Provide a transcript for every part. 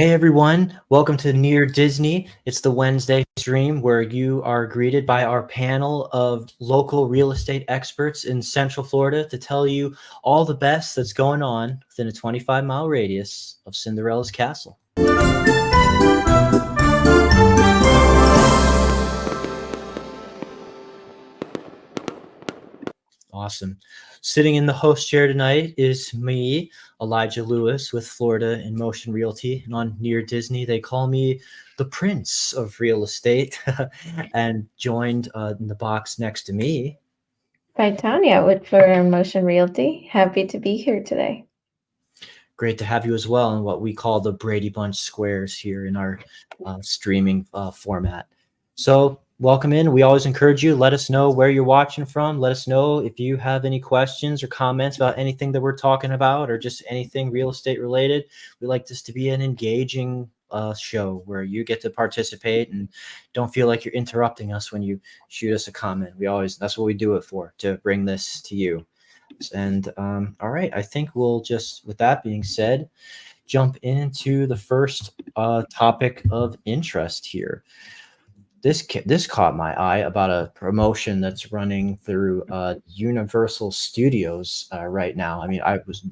Hey everyone, welcome to Near Disney. It's the Wednesday stream where you are greeted by our panel of local real estate experts in Central Florida to tell you all the best that's going on within a 25-mile radius of Cinderella's castle. Awesome. Sitting in the host chair tonight is me, Elijah Lewis with Florida in Motion Realty. And on Near Disney, they call me the Prince of Real Estate. And joined in the box next to me. By Tanya with Florida Motion Realty. Happy to be here today. Great to have you as well in what we call the Brady Bunch squares here in our streaming format. So welcome in. We always encourage you. Let us know where you're watching from. Let us know if you have any questions or comments about anything that we're talking about or just anything real estate related. We like this to be an engaging show where you get to participate and don't feel like you're interrupting us when you shoot us a comment. That's what we do it for, to bring this to you. And all right, I think we'll just, with that being said, jump into the first topic of interest here. This caught my eye about a promotion that's running through Universal Studios right now. I mean,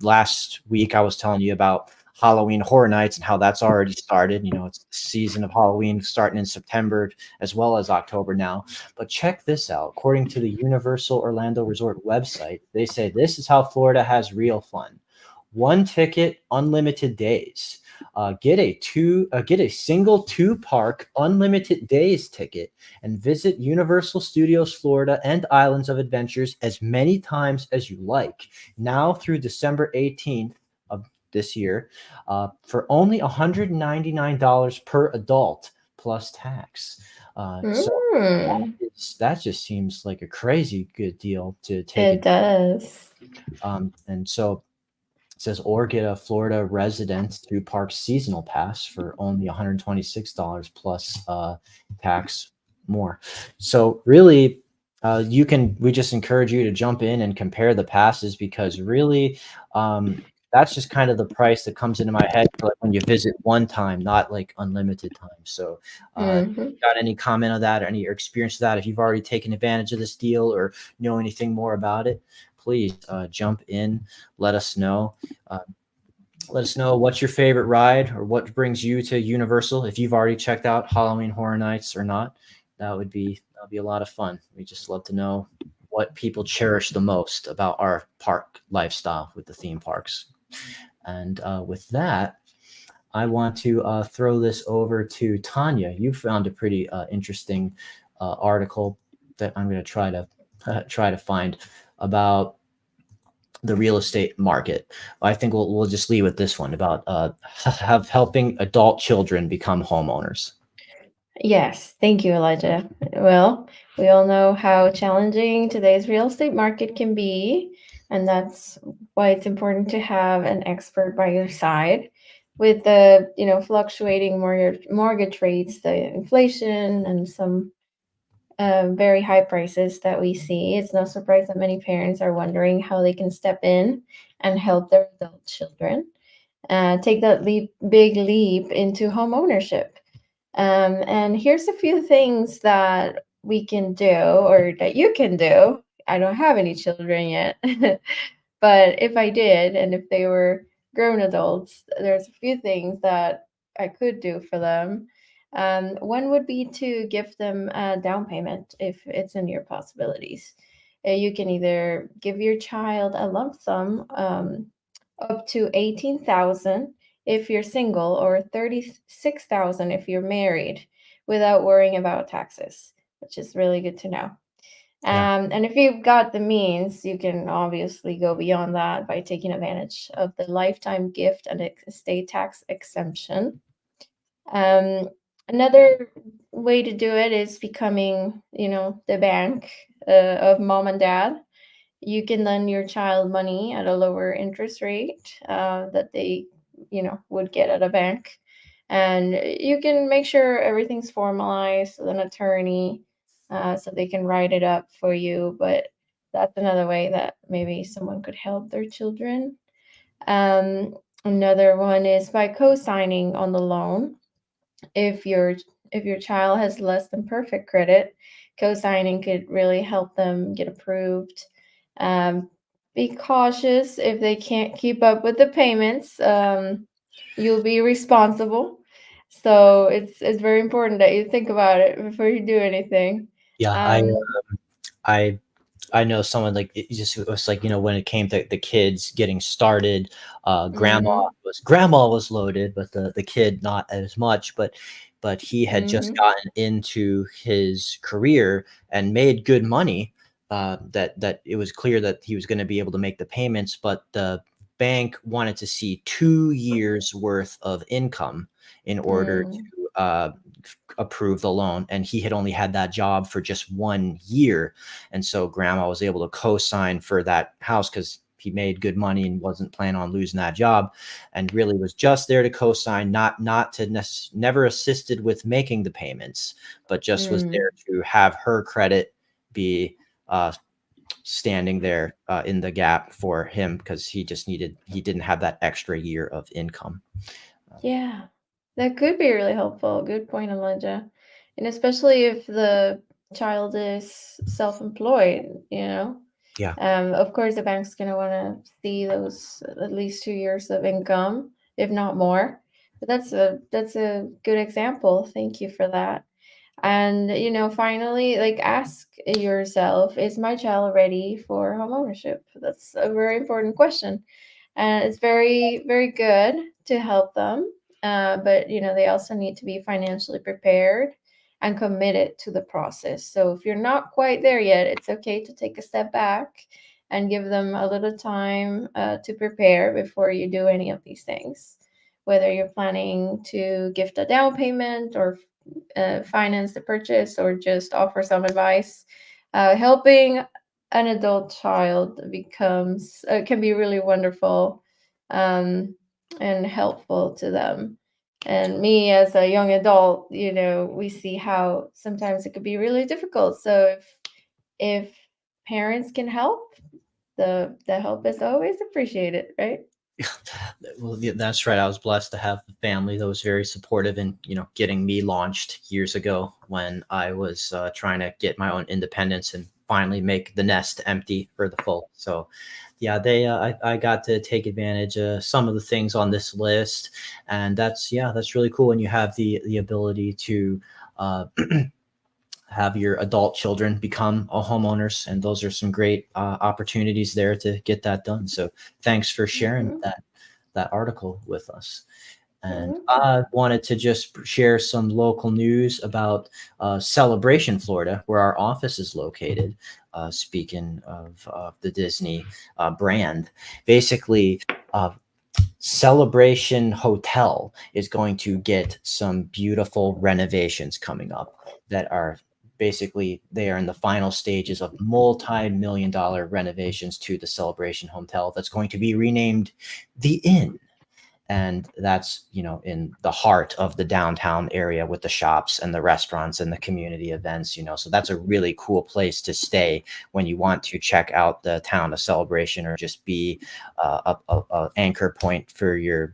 last week I was telling you about Halloween Horror Nights and how that's already started. You know, it's the season of Halloween starting in September as well as October now. But check this out. According to the Universal Orlando Resort website, they say this is how Florida has real fun. One ticket, unlimited days. Get a single 2-park unlimited days ticket and visit Universal Studios Florida and Islands of Adventures as many times as you like. Now through December 18th of this year, for only $199 per adult plus tax. That just seems like a crazy good deal to take. It does. And so it says, or get a Florida resident 2-park seasonal pass for only $126 plus tax more. So really, we just encourage you to jump in and compare the passes because really, that's just kind of the price that comes into my head like when you visit one time, not like unlimited time. So got any comment on that or any experience of that? If you've already taken advantage of this deal or know anything more about it, please jump in, let us know. Let us know what's your favorite ride or what brings you to Universal. If you've already checked out Halloween Horror Nights or not, that would be a lot of fun. We just love to know what people cherish the most about our park lifestyle with the theme parks. And with that, I want to throw this over to Tanya. You found a pretty interesting article that I'm going to try to find about the real estate market. I think we'll just leave with this one about helping adult children become homeowners. Yes, thank you, Elijah. Well, we all know how challenging today's real estate market can be, and that's why it's important to have an expert by your side. With the fluctuating mortgage rates, the inflation, and some very high prices that we see, it's no surprise that many parents are wondering how they can step in and help their adult children take that big leap into home ownership. And here's a few things that we can do or that you can do. I don't have any children yet, but if I did, and if they were grown adults, there's a few things that I could do for them. One would be to give them a down payment if it's in your possibilities. You can either give your child a lump sum up to 18,000 if you're single or 36,000 if you're married without worrying about taxes, which is really good to know. Yeah. And if you've got the means, you can obviously go beyond that by taking advantage of the lifetime gift and estate tax exemption. Um, Another way to do it is becoming, the bank of mom and dad. You can lend your child money at a lower interest rate that they, would get at a bank. And you can make sure everything's formalized with an attorney so they can write it up for you. But that's another way that maybe someone could help their children. Um, Another one is by co-signing on the loan. If your child has less than perfect credit, co-signing could really help them get approved. Um, be cautious if they can't keep up with the payments. You'll be responsible. So it's very important that you think about it before you do anything. Yeah, Um, I I know someone like it just it was like, when it came to the kids getting started, mhm, grandma was loaded, but the kid not as much, but he had just mhm, gotten into his career and made good money, that it was clear that he was gonna be able to make the payments, but the bank wanted to see 2 years worth of income in order mm, to, approve the loan, and he had only had that job for just 1 year, and so grandma was able to co-sign for that house because he made good money and wasn't planning on losing that job, and really was just there to co-sign, not to never assisted with making the payments, but just was mm. there to have her credit be uh, standing there in the gap for him because he didn't have that extra year of income. Yeah, that could be really helpful. Good point, Elijah. And especially if the child is self-employed, you know. Yeah. Of course, the bank's gonna want to see those at least 2 years of income, if not more. But that's a good example. Thank you for that. And finally, like ask yourself, is my child ready for home ownership? That's a very important question, and it's very very good to help them, but they also need to be financially prepared and committed to the process. So if you're not quite there yet, it's okay to take a step back and give them a little time to prepare before you do any of these things, whether you're planning to gift a down payment or finance the purchase or just offer some advice. Helping an adult child becomes can be really wonderful, um, and helpful to them. And me as a young adult, we see how sometimes it could be really difficult. So if parents can help, the help is always appreciated, right? Well, yeah, that's right. I was blessed to have a family that was very supportive in, getting me launched years ago when I was trying to get my own independence and finally make the nest empty for the full. So, yeah, I got to take advantage of some of the things on this list, and that's really cool when you have the ability to. Have your adult children become a homeowners, and those are some great opportunities there to get that done. So thanks for sharing Mhm. that article with us. You're And welcome. I wanted to just share some local news about Celebration, Florida, where our office is located. Speaking of the Disney brand, basically, uh, Celebration Hotel is going to get some beautiful renovations coming up that are basically they are in the final stages of multi-million dollar renovations to the Celebration Hotel that's going to be renamed the Inn, and that's in the heart of the downtown area with the shops and the restaurants and the community events, so that's a really cool place to stay when you want to check out the town of Celebration or just be a anchor point for your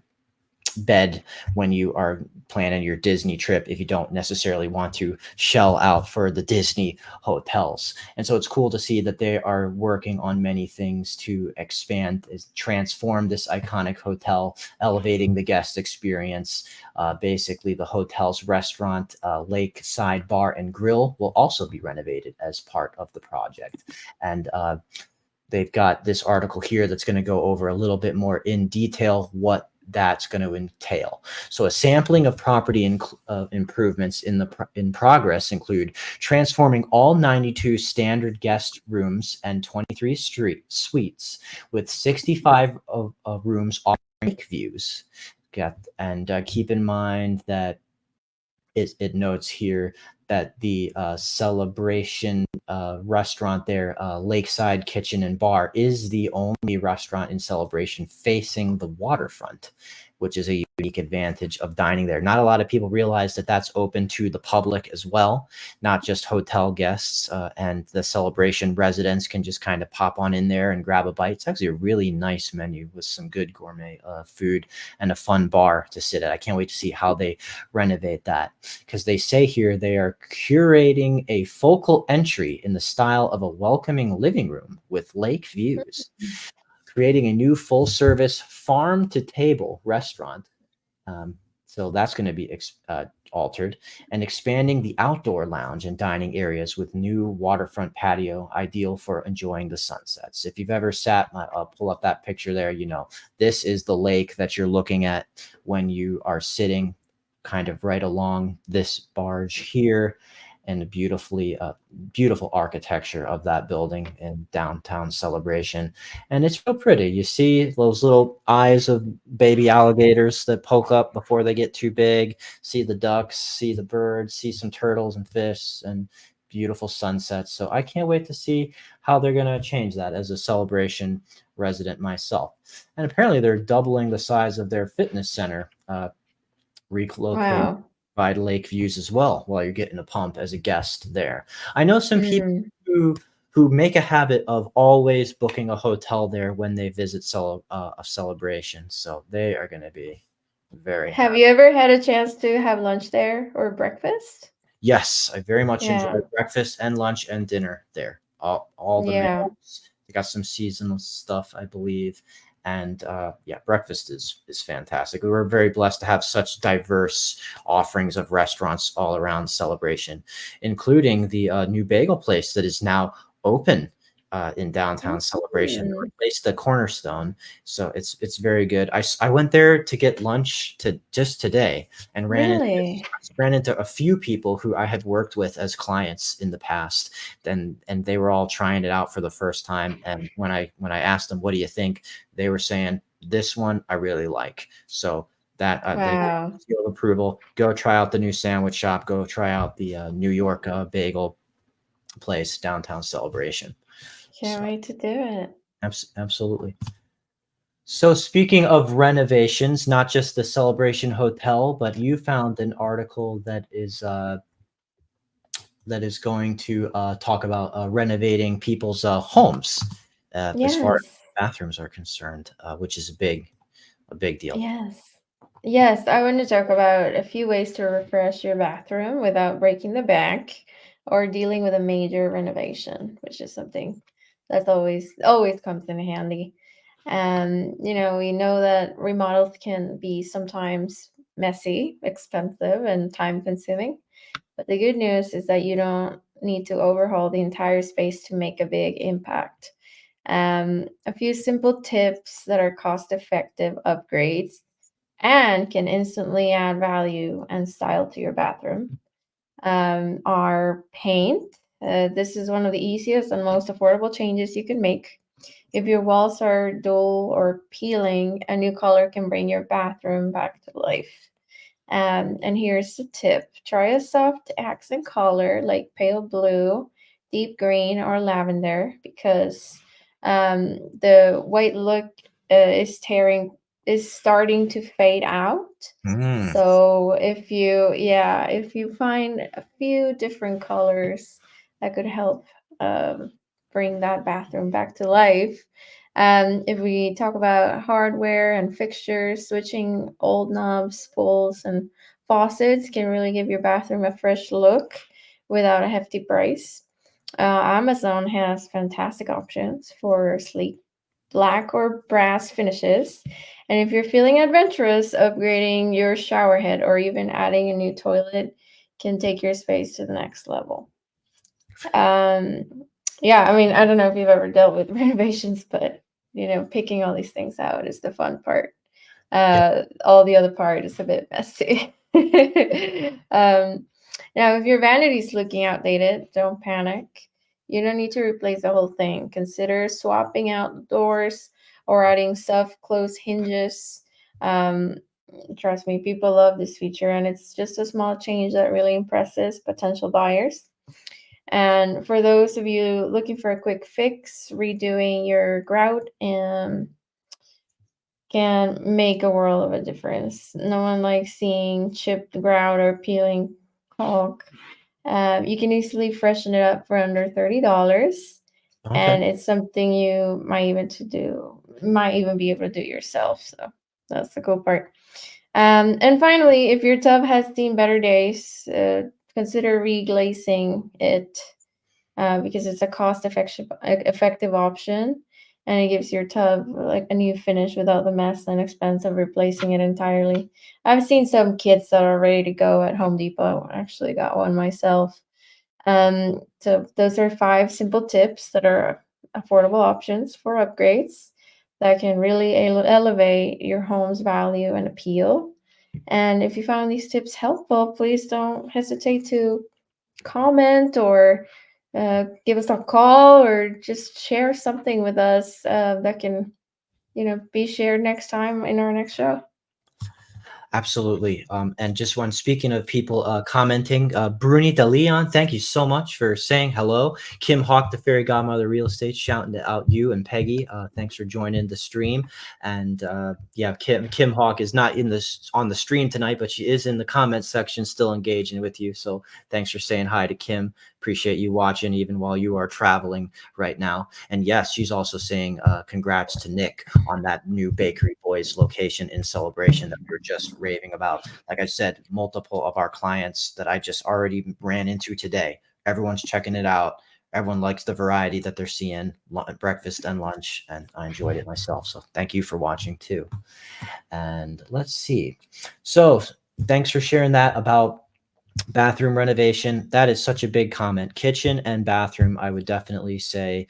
bed when you are planning your Disney trip if you don't necessarily want to shell out for the Disney hotels. And so it's cool to see that they are working on many things to expand, transform this iconic hotel, elevating the guest experience. Basically, the hotel's restaurant, lakeside bar and grill will also be renovated as part of the project. And they've got this article here that's going to go over a little bit more in detail what that's going to entail. So, a sampling of property improvements in progress include transforming all 92 standard guest rooms and 23 street suites with 65 of rooms offering lake views. And keep in mind that it notes here that the Celebration restaurant there, Lakeside Kitchen and Bar, is the only restaurant in Celebration facing the waterfront, which is a unique advantage of dining there. Not a lot of people realize that that's open to the public as well, not just hotel guests, and the Celebration residents can just kind of pop on in there and grab a bite. It's actually a really nice menu with some good gourmet food and a fun bar to sit at. I can't wait to see how they renovate that, because they say here they are curating a focal entry in the style of a welcoming living room with lake views, creating a new full service farm to table restaurant. Um, so that's going to be altered, and expanding the outdoor lounge and dining areas with new waterfront patio, ideal for enjoying the sunsets. If you've ever sat, I'll pull up that picture there. You know, this is the lake that you're looking at when you are sitting kind of right along this barge here, and the beautiful architecture of that building in downtown Celebration. And it's real pretty. You see those little eyes of baby alligators that poke up before they get too big, see the ducks, see the birds, see some turtles and fish, and beautiful sunsets. So I can't wait to see how they're going to change that as a Celebration resident myself. And apparently they're doubling the size of their fitness center, relocate Wow. by lake views as well while you're getting a pump as a guest there. I know some people Mm. who make a habit of always booking a hotel there when they visit a Celebration, so they are going to be very Have happy. you ever had a chance to have lunch there or breakfast? Yes, I very much enjoy Yeah. breakfast and lunch and dinner there. All the Yeah. menus. They got some seasonal stuff, I believe, and yeah, breakfast is fantastic. We were very blessed to have such diverse offerings of restaurants all around Celebration, including the new bagel place that is now open in downtown Celebration. Mm. Replaced the Cornerstone, so it's very good. I went there to get lunch to just today and Really? ran into a few people who I had worked with as clients in the past, and they were all trying it out for the first time. And when I asked them, "What do you think?" they were saying, "This one I really like." So that they Wow. seal of approval. Go try out the new sandwich shop. Go try out the New York bagel place downtown Celebration. Can't So wait to do it. absolutely. So speaking of renovations, not just the Celebration Hotel, but you found an article that is going to talk about renovating people's homes as far as Yes. bathrooms are concerned, which is a big deal. Yes. Yes, I want to talk about a few ways to refresh your bathroom without breaking the bank or dealing with a major renovation, which is something that's always comes in handy. And we know that remodels can be sometimes messy, expensive, and time consuming. But the good news is that you don't need to overhaul the entire space to make a big impact. A few simple tips that are cost effective upgrades and can instantly add value and style to your bathroom are paint. This is one of the easiest and most affordable changes you can make. If your walls are dull or peeling, a new color can bring your bathroom back to life. And here's the tip: try a soft accent color like pale blue, deep green, or lavender, because the white look is starting to fade out. Mm. So if you find a few different colors that could help um, bring that bathroom back to life. If we talk about hardware and fixtures, switching old knobs, spools, and faucets can really give your bathroom a fresh look without a hefty price. Amazon has fantastic options for sleek black or brass finishes. And if you're feeling adventurous, upgrading your shower head or even adding a new toilet can take your space to the next level. Um, yeah, I mean, I don't know if you've ever dealt with renovations, but picking all these things out is the fun part. Yeah. All the other part is a bit messy. Now, if your vanity is looking outdated, don't panic. You don't need to replace the whole thing. Consider swapping out the doors or adding soft close hinges. Um, Trust me, people love this feature, and it's just a small change that really impresses potential buyers. And for those of you looking for a quick fix, redoing your grout can make a world of a difference. No one likes seeing chipped grout or peeling caulk. You can easily freshen it up for under $30, Okay. and it's something you might even be able to do yourself. So that's the cool part. And finally, if your tub has seen better days, consider reglazing it, because it's a effective option, and it gives your tub like a new finish without the mess and expense of replacing it entirely. I've seen some kits that are ready to go at Home Depot. I actually got one myself. So those are 5 simple tips that are affordable options for upgrades that can really elevate your home's value and appeal. And if you found these tips helpful, please don't hesitate to comment or give us a call, or just share something with us that can, be shared next time in our next show. Absolutely. And just one, speaking of people commenting, Bruni de Leon, thank you so much for saying hello. Kim Hawk, the fairy godmother real estate, shouting out you and Peggy. Thanks for joining the stream. And yeah, Kim Hawk is not on the stream tonight, but she is in the comments section, still engaging with you. So thanks for saying hi to Kim. Appreciate you watching even while you are traveling right now. And yes, she's also saying congrats to Nick on that new Bakery Boys location in Celebration that we were just raving about. Like I said, multiple of our clients that I just already ran into today, everyone's checking it out. Everyone likes the variety that they're seeing, breakfast and lunch, and I enjoyed it myself. So thank you for watching too. And let's see. So thanks for sharing that about bathroom renovation. That is such a big comment. Kitchen and bathroom, I would definitely say,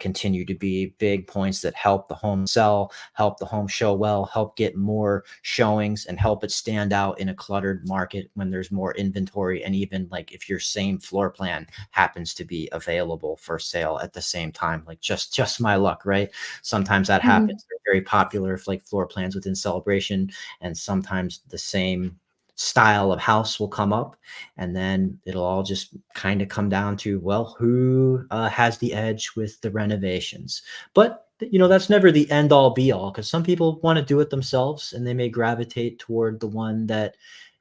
continue to be big points that help the home sell, help the home show well, help get more showings, and help it stand out in a cluttered market when there's more inventory. And even like if your same floor plan happens to be available for sale at the same time, like just my luck, right? Sometimes that Mhm. happens. They're very popular, like floor plans within Celebration, and sometimes the same style of house will come up, and then it'll all just kind of come down to, well, who has the edge with the renovations. But that's never the end all be all, because some people want to do it themselves and they may gravitate toward the one that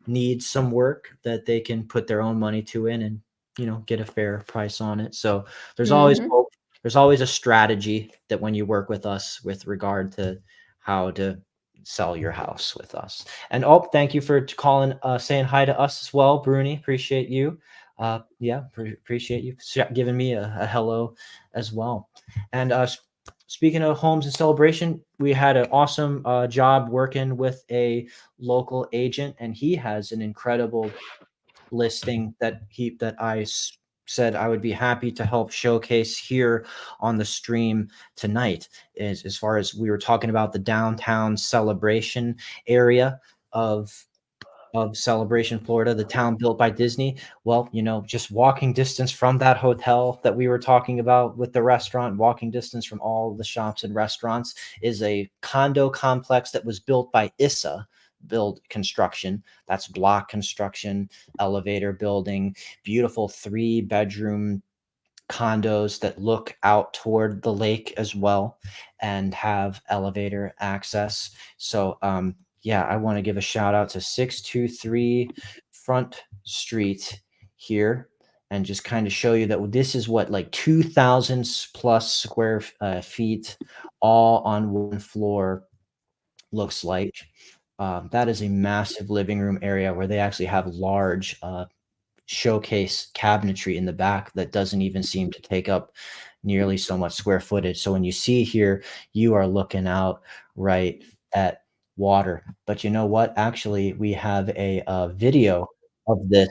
needs some work that they can put their own money to in and get a fair price on it. So there's always Mhm. hope. There's always a strategy that when you work with us with regard to how to sell your house with us. And thank you for calling, saying hi to us as well, Bruni. Appreciate you. Yeah, appreciate you giving me a hello as well. And speaking of homes and celebration, we had an awesome job working with a local agent, and he has an incredible listing that said I would be happy to help showcase here on the stream tonight. Is as far as we were talking about the downtown Celebration area of Celebration, Florida, the town built by Disney. Well, just walking distance from that hotel that we were talking about with the restaurant, walking distance from all the shops and restaurants, is a condo complex that was built by ISSA Build Construction. That's block construction, elevator building, beautiful 3-bedroom condos that look out toward the lake as well and have elevator access. So yeah, I want to give a shout out to 623 Front Street here and just kind of show you that this is what, like 2,000 plus square feet all on one floor looks like. That is a massive living room area where they actually have large showcase cabinetry in the back that doesn't even seem to take up nearly so much square footage. So when you see here, you are looking out right at water. But you know what? Actually, we have a video of this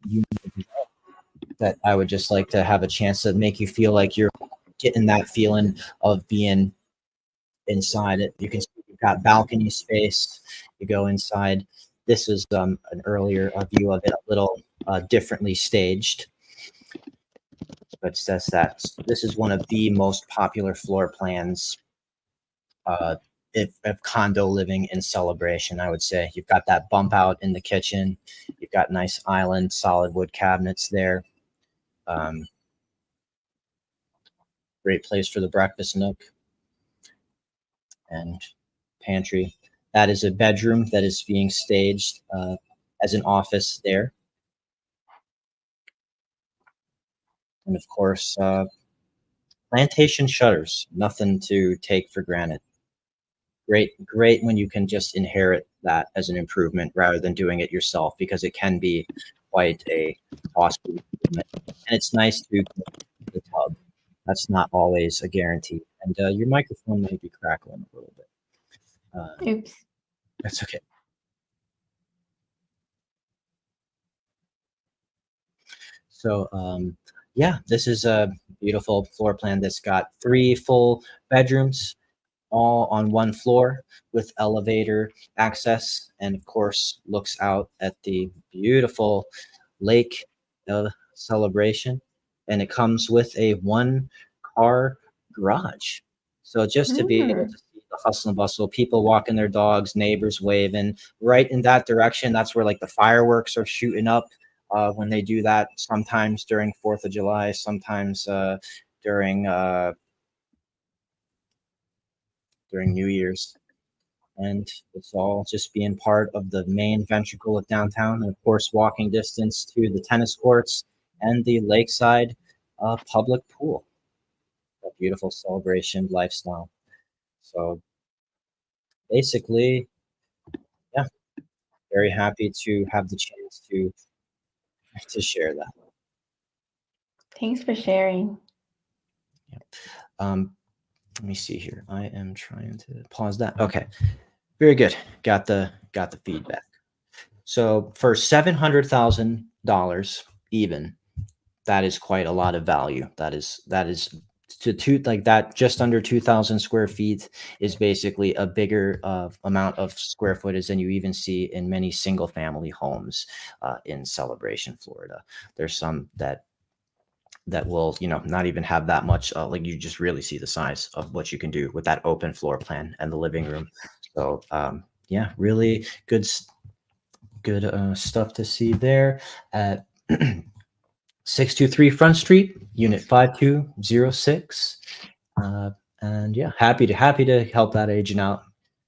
unit that I would just like to have a chance to make you feel like you're getting that feeling of being inside it. You can see you've got balcony space. You go inside. This is an earlier view of it, a little differently staged. But says that this is one of the most popular floor plans if condo living in Celebration, I would say. You've got that bump out in the kitchen. You've got nice island solid wood cabinets there. Um, Great place for the breakfast nook and pantry. That is a bedroom that is being staged as an office there. And of course, plantation shutters, nothing to take for granted. Great when you can just inherit that as an improvement rather than doing it yourself, because it can be quite a costly improvement. And it's nice to get the tub. That's not always a guarantee. And your microphone might be crackling a little bit. Oops. That's okay. So, yeah, this is a beautiful floor plan that's got 3 full bedrooms, all on 1 floor with elevator access, and of course, looks out at the beautiful lake, Celebration, and it comes with a 1-car garage. So just to be able Mm. to see the hustle and bustle, people walking their dogs, neighbors waving, right in that direction, that's where, like, the fireworks are shooting up, when they do that, sometimes during 4th of July, sometimes, during, uh during New Year's. And it's all just being part of the main ventricle of downtown, and of course, walking distance to the tennis courts and the lakeside public pool. A beautiful celebration lifestyle. So basically, yeah, very happy to have the chance to share that. Thanks for sharing. Yeah. Let me see here. I am trying to pause that. Okay, very good. Got the feedback. So for $700,000 even, that is quite a lot of value. That is to two like that. Just under 2,000 square feet is basically a bigger amount of square footage than you even see in many single family homes in Celebration, Florida. There's some that will not even have that much. Like, you just really see the size of what you can do with that open floor plan and the living room. So yeah, really good stuff to see there at 623 Front Street, Unit 5206. Uh, and yeah, happy to help that agent out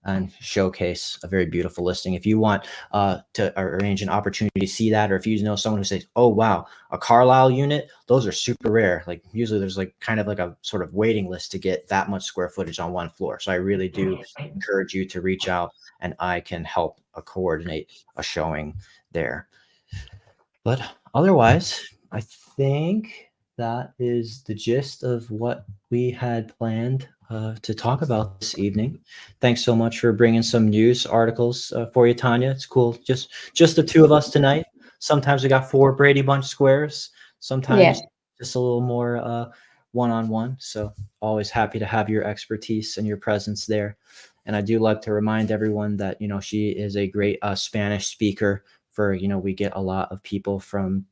and showcase a very beautiful listing. If you want to arrange an opportunity to see that, or if you know someone who says, "Oh wow, a Carlisle unit," those are super rare. Like, usually there's like kind of like a sort of waiting list to get that much square footage on 1 floor. So I really do encourage you to reach out, and I can help coordinate a showing there. But otherwise, I think that is the gist of what we had planned to talk about this evening. Thanks so much for bringing some news articles for you, Tanya. It's cool. Just the two of us tonight. Sometimes we got 4 Brady Bunch squares. Yeah. Sometimes just a little more one-on-one. So always happy to have your expertise and your presence there. And I do like to remind everyone that she is a great Spanish speaker. For we get a lot of people from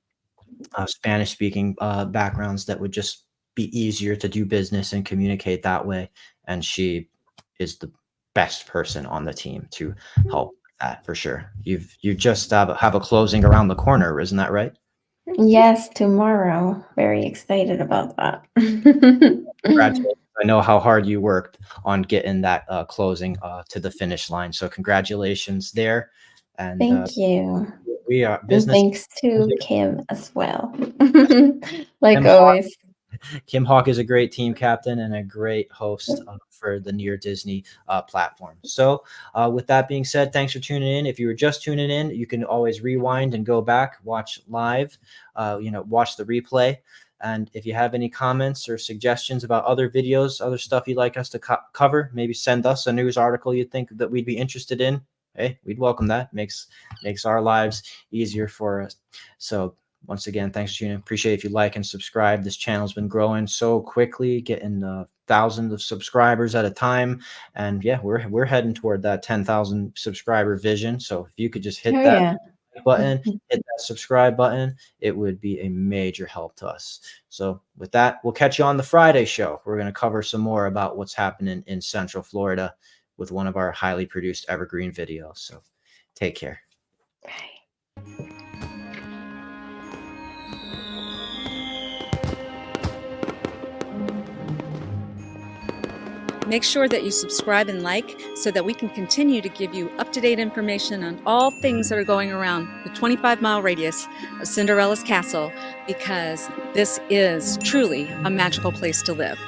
Spanish speaking backgrounds that would just be easier to do business and communicate that way. And she is the best person on the team to help with that, for sure. You just have a closing around the corner, isn't that right? Yes, tomorrow. Very excited about that. Congratulations. I know how hard you worked on getting that closing to the finish line. So congratulations there. And Thank you. we are And business. thanks to Kim as well. Kim Like always. Kim Hawk is a great team captain and a great host for the Near Disney platform. So, with that being said, thanks for tuning in. If you were just tuning in, you can always rewind and go back, watch live, watch the replay. And if you have any comments or suggestions about other videos, other stuff you'd like us to cover, maybe send us a news article you think that we'd be interested in. Hey, we'd welcome that. Makes our lives easier for us. So, once again, thanks for tuning in. Appreciate if you like and subscribe. This channel's been growing so quickly, getting thousands of subscribers at a time. And yeah, we're heading toward that 10,000 subscriber vision. So if you could just hit Oh that yeah. button, hit that subscribe button, it would be a major help to us. So with that, we'll catch you on the Friday show. We're going to cover some more about what's happening in Central Florida with one of our highly produced evergreen videos. So take care. Bye. Make sure that you subscribe and like so that we can continue to give you up-to-date information on all things that are going around the 25-mile radius of Cinderella's castle, because this is truly a magical place to live.